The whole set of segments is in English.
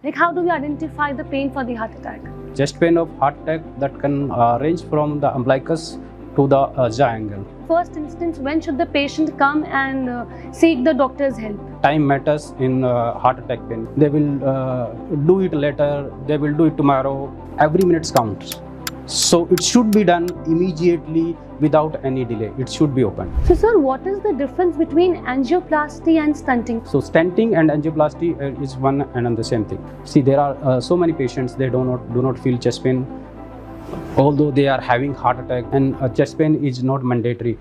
Like, how do we identify the pain for the heart attack? Chest pain of heart attack that can range from the umbilicus to the jaw angle. First instance, when should the patient come and seek the doctor's help? Time matters in heart attack pain. They will do it later, they will do it tomorrow. Every minute counts. So it should be done immediately without any delay. It should be opened. So, sir, what is the difference between angioplasty and stenting? So stenting and angioplasty is one and the same thing. See, there are so many patients, they do not feel chest pain, although they are having heart attack, and chest pain is not mandatory.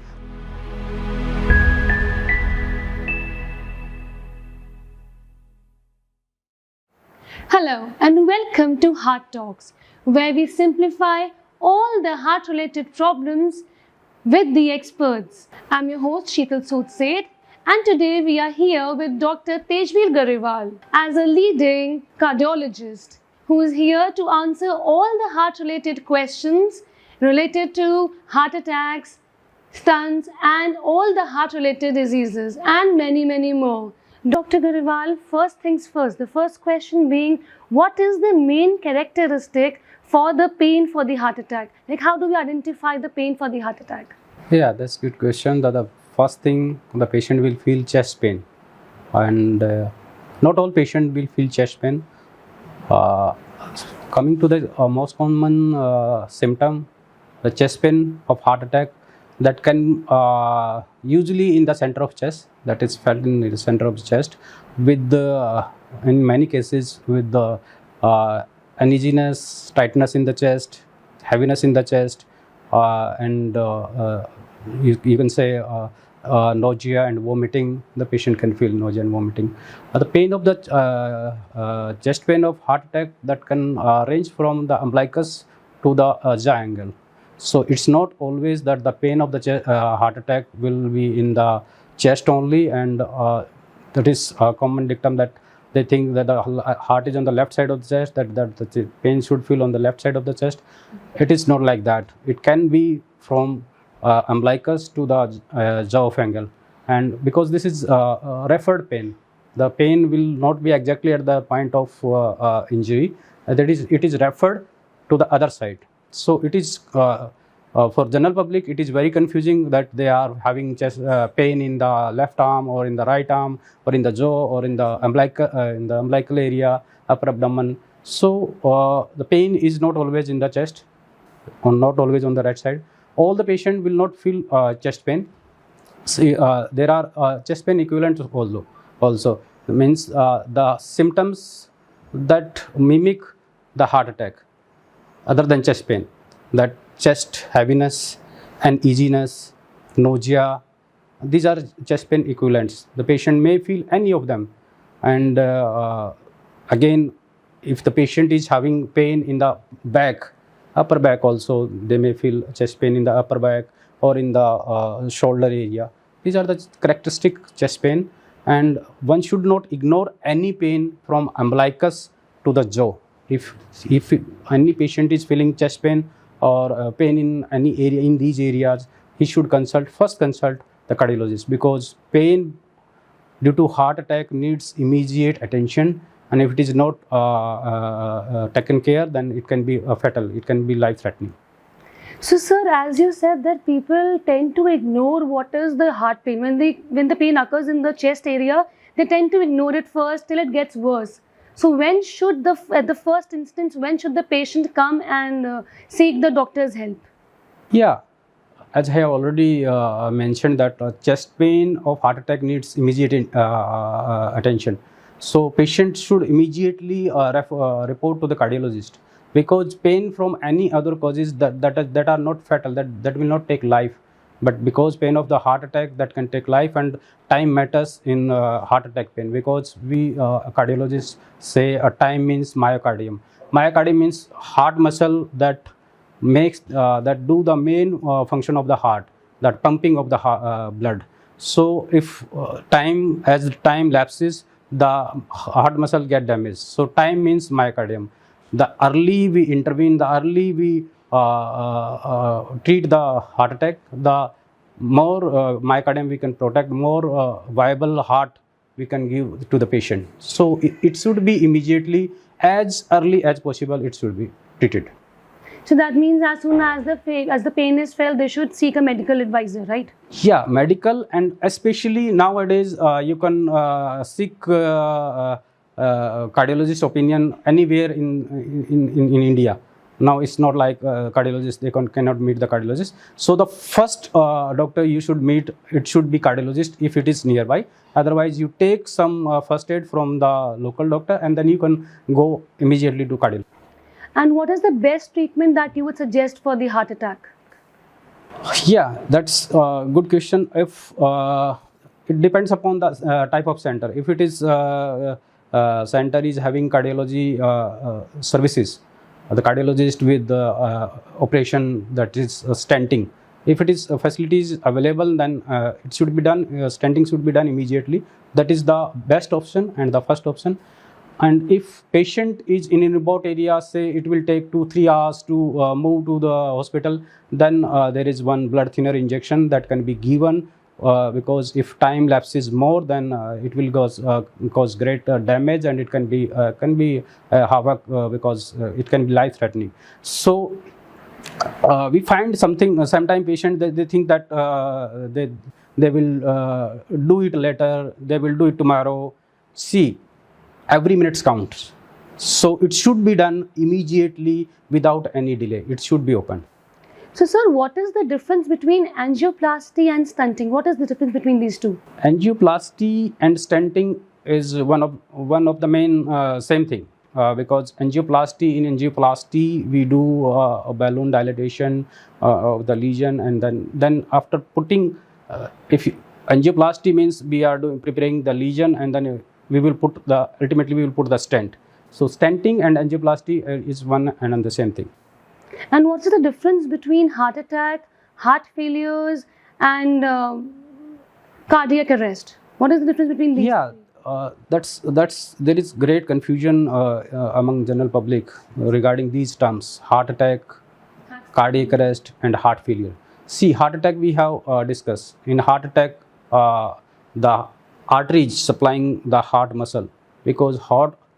Hello and welcome to Heart Talks, where we simplify all the heart-related problems with the experts. I'm your host Sheetal Sood Seth, and today we are here with Dr. Tejveer Garewal as a leading cardiologist who is here to answer all the heart-related questions related to heart attacks, stents and all the heart-related diseases and many more. Dr. Garewal, first things first, the first question being, what is the main characteristic for the pain for the heart attack? Like, how do we identify the pain for the heart attack? Yeah, that's a good question. The first thing, the patient will feel chest pain, and not all patients will feel chest pain. Coming to the most common symptom, the chest pain of heart attack, that can usually in the center of chest, that is felt in the center of the chest, with the in many cases with the uneasiness, tightness in the chest, heaviness in the chest, and you can say nausea and vomiting. The patient can feel nausea and vomiting. The pain of the chest pain of heart attack, that can range from the umbilicus to the jaw angle. So it's not always that the pain of the heart attack will be in the chest only, and that is a common dictum that they think that the heart is on the left side of the chest, that the pain should feel on the left side of the chest. It is not like that. It can be from umbilicus to the jaw angle, and because this is referred pain, the pain will not be exactly at the point of injury. That is, it is referred to the other side. So it is for general public, it is very confusing that they are having chest pain in the left arm or in the right arm or in the jaw or in the umbilical area, upper abdomen. So the pain is not always in the chest, or not always on the right side. All the patient will not feel chest pain. See, there are chest pain equivalents also means the symptoms that mimic the heart attack other than chest pain, that chest heaviness, uneasiness, nausea, these are chest pain equivalents. The patient may feel any of them, and again, if the patient is having pain in the back, upper back also, they may feel chest pain in the upper back or in the shoulder area. These are the characteristic chest pain, and one should not ignore any pain from umbilicus to the jaw. If any patient is feeling chest pain or pain in any area, in these areas, he should first consult the cardiologist, because pain due to heart attack needs immediate attention, and if it is not taken care, then it can be fatal, it can be life-threatening. So, sir, as you said that people tend to ignore what is the heart pain. When the pain occurs in the chest area, they tend to ignore it first till it gets worse. So when should at the first instance, when should the patient come and seek the doctor's help? Yeah, as I have already mentioned that chest pain of heart attack needs immediate attention. So patient should immediately report to the cardiologist, because pain from any other causes that are not fatal, that will not take life. But because pain of the heart attack, that can take life, and time matters in heart attack pain, because we cardiologists say time means myocardium. Myocardium means heart muscle that makes that do the main function of the heart, that pumping of the blood. So if as time lapses, the heart muscle get damaged. So time means myocardium. The early we intervene, the early we treat the heart attack, the more myocardium we can protect, more viable heart we can give to the patient. So it should be immediately as early as possible it should be treated. So that means as soon as the pain is felt, they should seek a medical advisor, right? Yeah, medical, and especially nowadays you can seek cardiologist opinion anywhere in India. Now it's not like cardiologists, they cannot meet the cardiologist. So the first doctor you should meet, it should be cardiologist if it is nearby. Otherwise you take some first aid from the local doctor and then you can go immediately to cardiologist. And what is the best treatment that you would suggest for the heart attack? Yeah, that's a good question. If it depends upon the type of center. If it is center is having cardiology services, the cardiologist with the operation, that is stenting. If it is facilities available, then it should be done. Stenting should be done immediately. That is the best option and the first option. And if patient is in a remote area, say it will take 2-3 hours to move to the hospital, then there is one blood thinner injection that can be given, because if time lapses more, then it will cause great damage, and it can be havoc, because it can be life threatening. So we find something, sometimes patient they think that they will do it later, they will do it tomorrow. See, every minute counts. So it should be done immediately without any delay. It should be opened. So sir, what is the difference between angioplasty and stenting? What is the difference between these two? Angioplasty and stenting is one of the main same thing, because in angioplasty we do a balloon dilatation of the lesion, and then after putting angioplasty means we are preparing the lesion, and then ultimately we will put the stent. So stenting and angioplasty is one and the same thing. And what's the difference between heart attack, heart failures, and cardiac arrest? What is the difference between these? Yeah, there is great confusion among general public regarding these terms: heart attack, cardiac arrest, and heart failure. See, heart attack we have discussed. In heart attack, the arteries supplying the heart muscle, because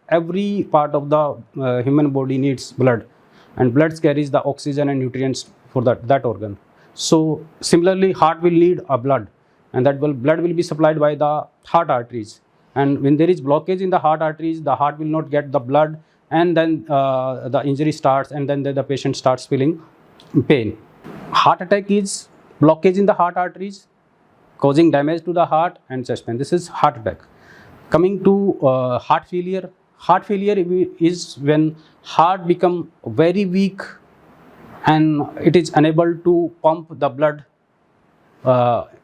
every part of the human body needs blood, and blood carries the oxygen and nutrients for that organ. So similarly, heart will need a blood, and that blood will be supplied by the heart arteries. And when there is blockage in the heart arteries, the heart will not get the blood, and then the injury starts, and then the patient starts feeling pain. Heart attack is blockage in the heart arteries, causing damage to the heart and chest pain. This is heart attack. Coming to heart failure. Heart failure is when heart become very weak and it is unable to pump the blood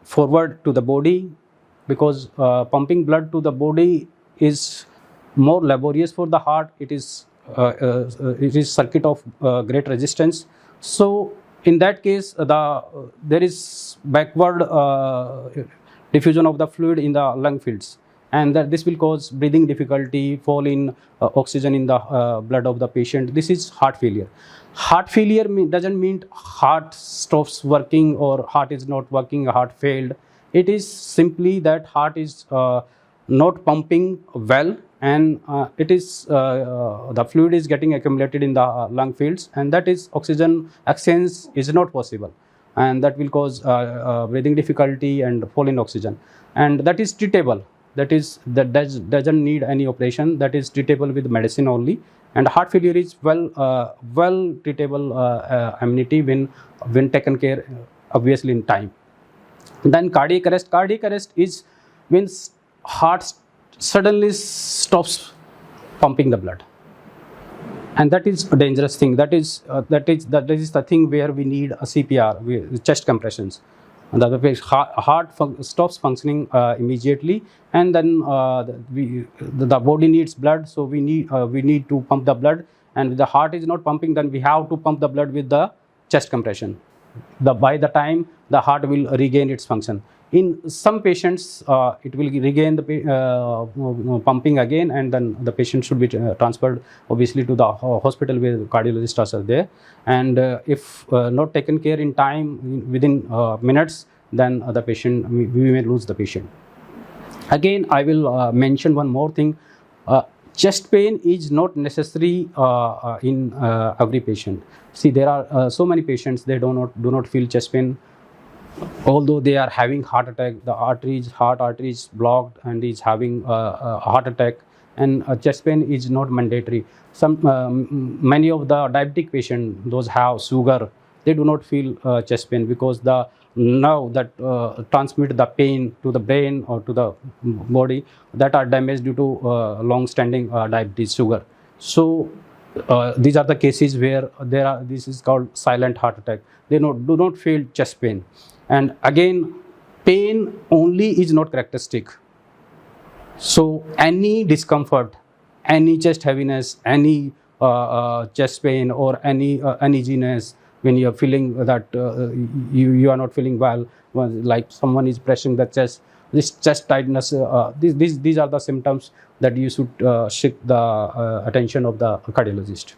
forward to the body, because pumping blood to the body is more laborious for the heart. It is circuit of great resistance. So in that case, there is backward diffusion of the fluid in the lung fields, and this will cause breathing difficulty, fall in oxygen in the blood of the patient. This is heart failure. Heart failure doesn't mean heart stops working or heart is not working, heart failed. It is simply that heart is not pumping well, and it is the fluid is getting accumulated in the lung fields, and that is oxygen exchange is not possible, and that will cause breathing difficulty and fall in oxygen, and that is treatable. That doesn't need any operation. That is treatable with medicine only. And heart failure is well treatable amenity when taken care, obviously in time. Then cardiac arrest. Cardiac arrest is when heart suddenly stops pumping the blood, and that is a dangerous thing. That is the thing where we need a CPR, with chest compressions. And the heart stops functioning immediately, and then the body needs blood, so we need to pump the blood, and if the heart is not pumping, then we have to pump the blood with the chest compression. By the time the heart will regain its function. In some patients, it will regain the pumping again, and then the patient should be transferred obviously to the hospital where cardiologists are there. And if not taken care in time, within minutes, then the patient, we may lose the patient. Again, I will mention one more thing. chest pain is not necessary in every patient. See, there are so many patients, they do not feel chest pain, although they are having heart attack. The heart artery is blocked and is having a heart attack, and chest pain is not mandatory. Many of the diabetic patients, those have sugar, they do not feel chest pain, because the nerve that transmit the pain to the brain or to the body, that are damaged due to long standing diabetes, sugar. So these are the cases where this is called silent heart attack. They do not feel chest pain. And again, pain only is not characteristic. So any discomfort, any chest heaviness, any chest pain, or any uneasiness, when you are feeling that you are not feeling well, like someone is pressing the chest, this chest tightness, these are the symptoms that you should seek the attention of the cardiologist.